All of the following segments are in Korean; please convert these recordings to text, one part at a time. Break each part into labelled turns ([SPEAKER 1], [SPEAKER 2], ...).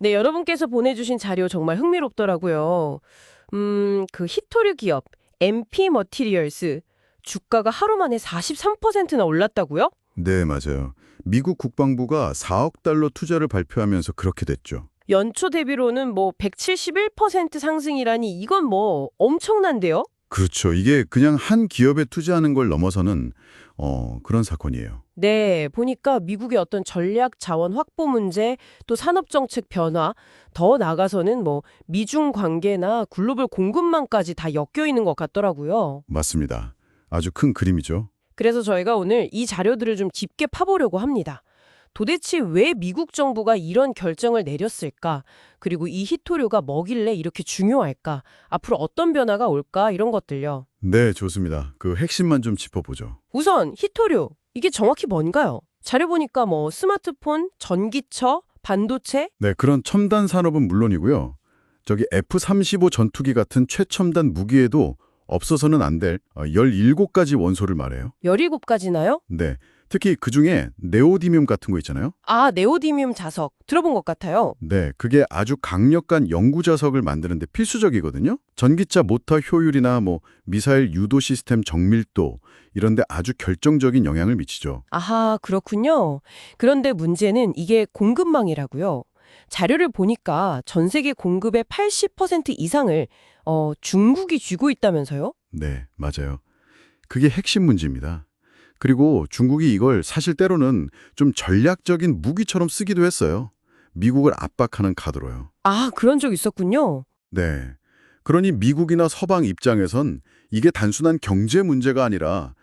[SPEAKER 1] 네, 여러분께서 보내주신 자료 정말 흥미롭더라고요. 그 히토류 기업 MP 머티리얼스 주가가 하루 만에 43%나 올랐다고요?
[SPEAKER 2] 네, 맞아요. 미국 국방부가 4억 달러 투자를 발표하면서 그렇게 됐죠.
[SPEAKER 1] 연초 대비로는 뭐 171% 상승이라니 이건 뭐 엄청난데요?
[SPEAKER 2] 그렇죠. 이게 그냥 한 기업에 투자하는 걸 넘어서는 그런 사건이에요.
[SPEAKER 1] 네, 보니까 미국의 어떤 전략 자원 확보 문제, 또 산업 정책 변화, 더 나아가서는 뭐 미중 관계나 글로벌 공급망까지 다 엮여 있는 것 같더라고요.
[SPEAKER 2] 맞습니다. 아주 큰 그림이죠.
[SPEAKER 1] 그래서 저희가 오늘 이 자료들을 좀 깊게 파보려고 합니다. 도대체 왜 미국 정부가 이런 결정을 내렸을까? 그리고 이 히토류가 뭐길래 이렇게 중요할까? 앞으로 어떤 변화가 올까? 이런 것들요.
[SPEAKER 2] 네, 좋습니다. 그 핵심만 좀 짚어보죠.
[SPEAKER 1] 우선 히토류, 이게 정확히 뭔가요? 자료 보니까 뭐 스마트폰, 전기차, 반도체?
[SPEAKER 2] 네, 그런 첨단 산업은 물론이고요. 저기 F-35 전투기 같은 최첨단 무기에도 없어서는 안 될 17가지 원소를 말해요.
[SPEAKER 1] 17가지나요?
[SPEAKER 2] 네, 특히 그중에 네오디뮴 같은 거 있잖아요.
[SPEAKER 1] 아, 네오디뮴 자석. 들어본 것 같아요.
[SPEAKER 2] 네, 그게 아주 강력한 연구 자석을 만드는데 필수적이거든요. 전기차 모터 효율이나 미사일 유도 시스템 정밀도 이런 데 아주 결정적인 영향을 미치죠.
[SPEAKER 1] 아하, 그렇군요. 그런데 문제는 이게 공급망이라고요. 자료를 보니까 전 세계 공급의 80% 이상을 중국이 쥐고 있다면서요?
[SPEAKER 2] 네, 맞아요. 그게 핵심 문제입니다. 그리고 중국이 이걸 사실 때로는 좀 전략적인 무기처럼 쓰기도 했어요. 미국을 압박하는 카드로요.
[SPEAKER 1] 아, 그런 적 있었군요.
[SPEAKER 2] 네. 그러니 미국이나 서방 입장에선 이게 단순한 경제 문제가 아니라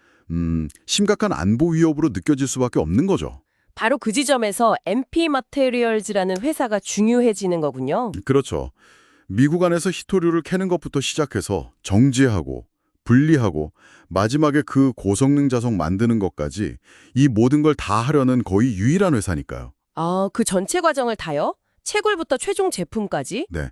[SPEAKER 2] 심각한 안보 위협으로 느껴질 수밖에 없는 거죠.
[SPEAKER 1] 바로 그 지점에서 MP 마테리얼즈라는 회사가 중요해지는 거군요.
[SPEAKER 2] 그렇죠. 미국 안에서 히토류를 캐는 것부터 시작해서 정지하고 분리하고 마지막에 그 고성능 자석 만드는 것까지 이 모든 걸 다 하려는 거의 유일한 회사니까요.
[SPEAKER 1] 아, 그 전체 과정을 다요? 채굴부터 최종 제품까지?
[SPEAKER 2] 네.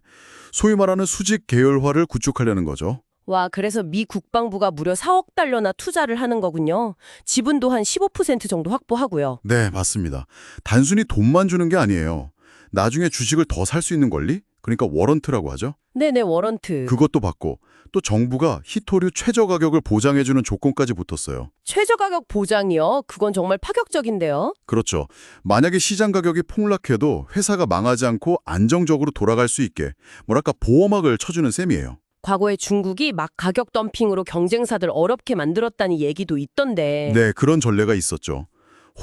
[SPEAKER 2] 소위 말하는 수직 계열화를 구축하려는 거죠.
[SPEAKER 1] 와, 그래서 미 국방부가 무려 4억 달러나 투자를 하는 거군요. 지분도 한 15% 정도 확보하고요.
[SPEAKER 2] 네, 맞습니다. 단순히 돈만 주는 게 아니에요. 나중에 주식을 더 살 수 있는 권리? 그러니까 워런트라고 하죠.
[SPEAKER 1] 네네, 워런트.
[SPEAKER 2] 그것도 받고 또 정부가 히토류 최저 가격을 보장해주는 조건까지 붙었어요.
[SPEAKER 1] 최저 가격 보장이요? 그건 정말 파격적인데요.
[SPEAKER 2] 그렇죠. 만약에 시장 가격이 폭락해도 회사가 망하지 않고 안정적으로 돌아갈 수 있게 뭐랄까 보호막을 쳐주는 셈이에요.
[SPEAKER 1] 과거에 중국이 막 가격 덤핑으로 경쟁사들 어렵게 만들었다는 얘기도 있던데.
[SPEAKER 2] 네, 그런 전례가 있었죠.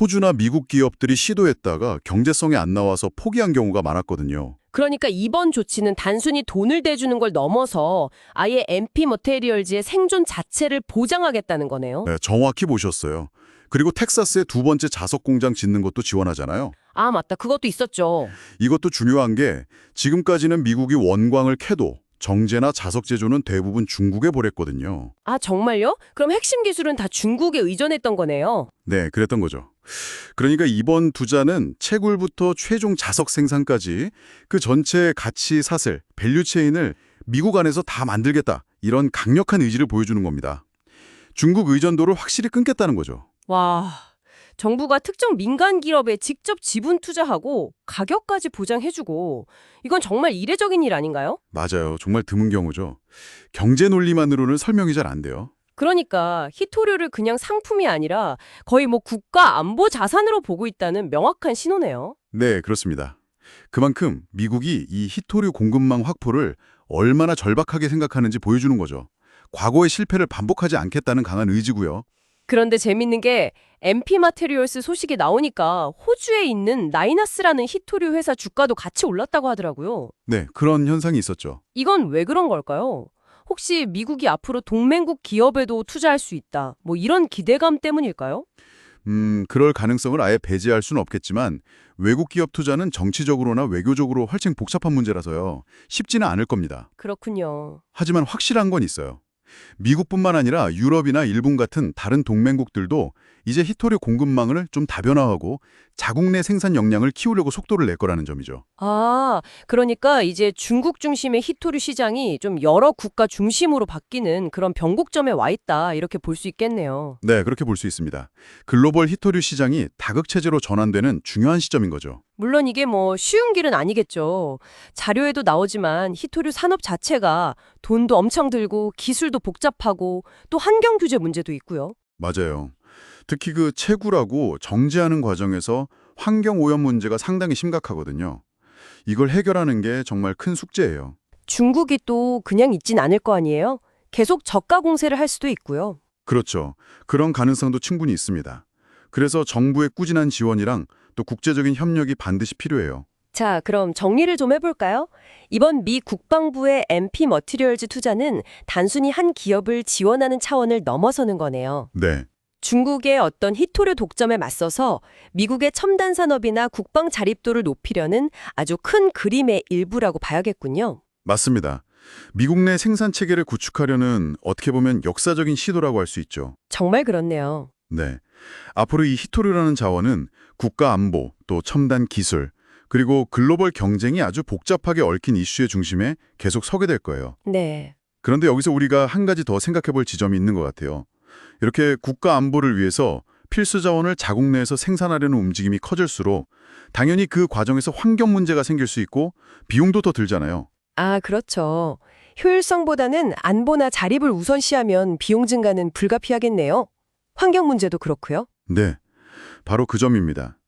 [SPEAKER 2] 호주나 미국 기업들이 시도했다가 경제성이 안 나와서 포기한 경우가 많았거든요.
[SPEAKER 1] 그러니까 이번 조치는 단순히 돈을 대주는 걸 넘어서 아예 MP 머테리얼즈의 생존 자체를 보장하겠다는 거네요.
[SPEAKER 2] 네, 정확히 보셨어요. 그리고 텍사스에 두 번째 자석 공장 짓는 것도 지원하잖아요.
[SPEAKER 1] 아, 맞다. 그것도 있었죠.
[SPEAKER 2] 이것도 중요한 게 지금까지는 미국이 원광을 캐도 정제나 자석 제조는 대부분 중국에 보냈거든요.
[SPEAKER 1] 아, 정말요? 그럼 핵심 기술은 다 중국에 의존했던 거네요.
[SPEAKER 2] 네, 그랬던 거죠. 그러니까 이번 투자는 채굴부터 최종 자석 생산까지 그 전체 가치 사슬, 밸류 체인을 미국 안에서 다 만들겠다. 이런 강력한 의지를 보여주는 겁니다. 중국 의존도를 확실히 끊겠다는 거죠.
[SPEAKER 1] 와, 정부가 특정 민간 기업에 직접 지분 투자하고 가격까지 보장해주고 이건 정말 이례적인 일 아닌가요?
[SPEAKER 2] 맞아요. 정말 드문 경우죠. 경제 논리만으로는 설명이 잘 안 돼요.
[SPEAKER 1] 그러니까 히토류를 그냥 상품이 아니라 거의 뭐 국가 안보 자산으로 보고 있다는 명확한 신호네요.
[SPEAKER 2] 네, 그렇습니다. 그만큼 미국이 이 히토류 공급망 확보를 얼마나 절박하게 생각하는지 보여주는 거죠. 과거의 실패를 반복하지 않겠다는 강한 의지고요.
[SPEAKER 1] 그런데 재밌는 게 MP 마테리얼스 소식이 나오니까 호주에 있는 나이나스라는 히토류 회사 주가도 같이 올랐다고 하더라고요.
[SPEAKER 2] 네, 그런 현상이 있었죠.
[SPEAKER 1] 이건 왜 그런 걸까요? 혹시 미국이 앞으로 동맹국 기업에도 투자할 수 있다, 뭐 이런 기대감 때문일까요?
[SPEAKER 2] 그럴 가능성을 아예 배제할 수는 없겠지만 외국 기업 투자는 정치적으로나 외교적으로 훨씬 복잡한 문제라서요. 쉽지는 않을 겁니다.
[SPEAKER 1] 그렇군요.
[SPEAKER 2] 하지만 확실한 건 있어요. 미국뿐만 아니라 유럽이나 일본 같은 다른 동맹국들도 이제 히토류 공급망을 좀 다변화하고 자국 내 생산 역량을 키우려고 속도를 낼 거라는 점이죠.
[SPEAKER 1] 아, 그러니까 이제 중국 중심의 히토류 시장이 좀 여러 국가 중심으로 바뀌는 그런 변곡점에 와 있다. 이렇게 볼 수 있겠네요.
[SPEAKER 2] 네, 그렇게 볼 수 있습니다. 글로벌 히토류 시장이 다극체제로 전환되는 중요한 시점인 거죠.
[SPEAKER 1] 물론 이게 뭐 쉬운 길은 아니겠죠. 자료에도 나오지만 히토류 산업 자체가 돈도 엄청 들고 기술도 복잡하고 또 환경 규제 문제도 있고요.
[SPEAKER 2] 맞아요. 특히 그 채굴하고 정제하는 과정에서 환경 오염 문제가 상당히 심각하거든요. 이걸 해결하는 게 정말 큰 숙제예요.
[SPEAKER 1] 중국이 또 그냥 있진 않을 거 아니에요? 계속 저가 공세를 할 수도 있고요.
[SPEAKER 2] 그렇죠. 그런 가능성도 충분히 있습니다. 그래서 정부의 꾸준한 지원이랑 또 국제적인 협력이 반드시 필요해요.
[SPEAKER 1] 자, 그럼 정리를 좀 해볼까요? 이번 미 국방부의 MP 머티리얼즈 투자는 단순히 한 기업을 지원하는 차원을 넘어서는 거네요.
[SPEAKER 2] 네,
[SPEAKER 1] 중국의 어떤 히토류 독점에 맞서서 미국의 첨단 산업이나 국방 자립도를 높이려는 아주 큰 그림의 일부라고 봐야겠군요.
[SPEAKER 2] 맞습니다. 미국 내 생산 체계를 구축하려는 어떻게 보면 역사적인 시도라고 할 수 있죠.
[SPEAKER 1] 정말 그렇네요.
[SPEAKER 2] 네. 앞으로 이 히토류라는 자원은 국가 안보, 또 첨단 기술, 그리고 글로벌 경쟁이 아주 복잡하게 얽힌 이슈의 중심에 계속 서게 될 거예요.
[SPEAKER 1] 네.
[SPEAKER 2] 그런데 여기서 우리가 한 가지 더 생각해 볼 지점이 있는 것 같아요. 이렇게 국가 안보를 위해서 필수 자원을 자국 내에서 생산하려는 움직임이 커질수록 당연히 그 과정에서 환경 문제가 생길 수 있고 비용도 더 들잖아요.
[SPEAKER 1] 아, 그렇죠. 효율성보다는 안보나 자립을 우선시하면 비용 증가는 불가피하겠네요. 환경 문제도 그렇고요.
[SPEAKER 2] 네, 바로 그 점입니다.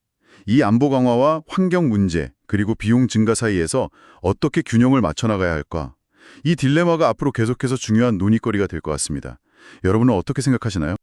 [SPEAKER 2] 이 안보 강화와 환경 문제, 그리고 비용 증가 사이에서 어떻게 균형을 맞춰 나가야 할까? 이 딜레마가 앞으로 계속해서 중요한 논의거리가 될 것 같습니다. 여러분은 어떻게 생각하시나요?